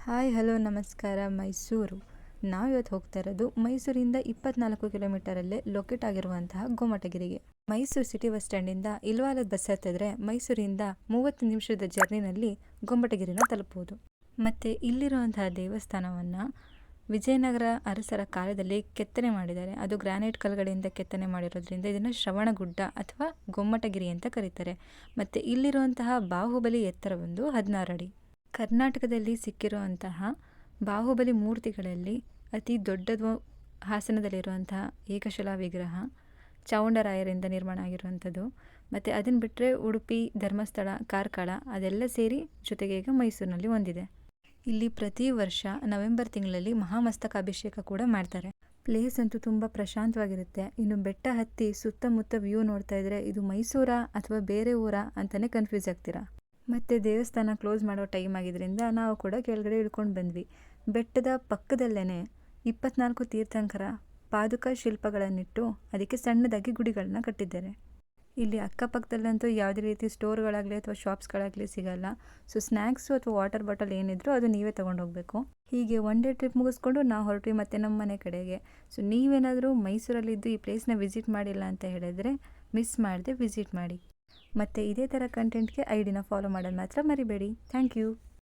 Hi hello ನಮಸ್ಕಾರ ಮೈಸೂರು. ನಾವಿವತ್ತು ಹೋಗ್ತಾ ಇರೋದು ಮೈಸೂರಿಂದ 24 ಕಿಲೋಮೀಟರಲ್ಲೇ ಲೊಕೇಟ್ ಆಗಿರುವಂತಹ ಗೊಮ್ಮಟಗಿರಿಗೆ. ಮೈಸೂರು ಸಿಟಿ ಬಸ್ ಸ್ಟ್ಯಾಂಡಿಂದ ಇಲ್ವಾಲದ ಬಸ್ ಹತ್ತಿದ್ರೆ ಮೈಸೂರಿಂದ 30 ನಿಮಿಷದ ಜರ್ನಿನಲ್ಲಿ ಗೊಮ್ಮಟಗಿರಿನ ತಲುಪಬಹುದು. ಮತ್ತು ಇಲ್ಲಿರುವಂತಹ ದೇವಸ್ಥಾನವನ್ನು ವಿಜಯನಗರ ಅರಸರ ಕಾಲದಲ್ಲಿ ಕೆತ್ತನೆ ಮಾಡಿದ್ದಾರೆ. ಅದು ಗ್ರಾನೈಟ್ ಕಲ್ಲುಗಳಿಂದ ಕೆತ್ತನೆ ಮಾಡಿರೋದ್ರಿಂದ ಇದನ್ನು ಶ್ರವಣಗುಡ್ಡ ಅಥವಾ ಗೊಮ್ಮಟಗಿರಿ ಅಂತ ಕರೀತಾರೆ. ಮತ್ತು ಇಲ್ಲಿರುವಂತಹ ಬಾಹುಬಲಿ ಎತ್ತರ ಒಂದು 16 ಅಡಿ. ಕರ್ನಾಟಕದಲ್ಲಿ ಸಿಕ್ಕಿರುವಂತಹ ಬಾಹುಬಲಿ ಮೂರ್ತಿಗಳಲ್ಲಿ ಅತಿ ದೊಡ್ಡದು ಹಾಸನದಲ್ಲಿರುವಂತಹ ಏಕಶಿಲಾ ವಿಗ್ರಹ ಚಾವುಂಡರಾಯರಿಂದ ನಿರ್ಮಾಣ ಆಗಿರುವಂಥದ್ದು. ಮತ್ತು ಅದನ್ನು ಬಿಟ್ಟರೆ ಉಡುಪಿ, ಧರ್ಮಸ್ಥಳ, ಕಾರ್ಕಳ ಅದೆಲ್ಲ ಸೇರಿ ಜೊತೆಗೆ ಈಗ ಮೈಸೂರಿನಲ್ಲಿ ಹೊಂದಿದೆ. ಇಲ್ಲಿ ಪ್ರತಿ ವರ್ಷ ನವೆಂಬರ್ ತಿಂಗಳಲ್ಲಿ ಮಹಾಮಸ್ತಕಾಭಿಷೇಕ ಕೂಡ ಮಾಡ್ತಾರೆ. ಪ್ಲೇಸ್ ಅಂತೂ ತುಂಬ ಪ್ರಶಾಂತವಾಗಿರುತ್ತೆ. ಇನ್ನು ಬೆಟ್ಟ ಹತ್ತಿ ಸುತ್ತಮುತ್ತ ವ್ಯೂ ನೋಡ್ತಾ ಇದ್ರೆ ಇದು ಮೈಸೂರಾ ಅಥವಾ ಬೇರೆ ಊರಾ ಅಂತಲೇ ಕನ್ಫ್ಯೂಸ್ ಆಗ್ತೀರಾ. ಮತ್ತು ದೇವಸ್ಥಾನ ಕ್ಲೋಸ್ ಮಾಡೋ ಟೈಮ್ ಆಗಿದ್ದರಿಂದ ನಾವು ಕೂಡ ಕೆಳಗಡೆ ಇಳ್ಕೊಂಡು ಬಂದ್ವಿ. ಬೆಟ್ಟದ ಪಕ್ಕದಲ್ಲೇ 24 ತೀರ್ಥಂಕರ ಪಾದುಕ ಶಿಲ್ಪಗಳನ್ನಿಟ್ಟು ಅದಕ್ಕೆ ಸಣ್ಣದಾಗಿ ಗುಡಿಗಳನ್ನ ಕಟ್ಟಿದ್ದಾರೆ. ಇಲ್ಲಿ ಅಕ್ಕಪಕ್ಕದಲ್ಲಂತೂ ಯಾವುದೇ ರೀತಿ ಸ್ಟೋರ್ಗಳಾಗಲಿ ಅಥವಾ ಶಾಪ್ಸ್ಗಳಾಗಲಿ ಸಿಗಲ್ಲ. ಸೊ ಸ್ನ್ಯಾಕ್ಸು ಅಥವಾ ವಾಟರ್ ಬಾಟಲ್ ಏನಿದ್ರು ಅದು ನೀವೇ ತೊಗೊಂಡು ಹೋಗಬೇಕು. ಹೀಗೆ ಒನ್ ಡೇ ಟ್ರಿಪ್ ಮುಗಿಸ್ಕೊಂಡು ನಾವು ಹೊರಟ್ವಿ ಮತ್ತು ನಮ್ಮ ಮನೆ ಕಡೆಗೆ. ಸೊ ನೀವೇನಾದರೂ ಮೈಸೂರಲ್ಲಿದ್ದು ಈ ಪ್ಲೇಸ್ನ ವಿಸಿಟ್ ಮಾಡಿಲ್ಲ ಅಂತ ಹೇಳಿದ್ರೆ ಮಿಸ್ ಮಾಡದೆ ವಿಸಿಟ್ ಮಾಡಿ. ಮತ್ತು ಇದೇ ಥರ ಕಂಟೆಂಟ್ಗೆ ಐಡಿನ ಫಾಲೋ ಮಾಡೋದು ಮಾತ್ರ ಮರಿಬೇಡಿ. Thank you.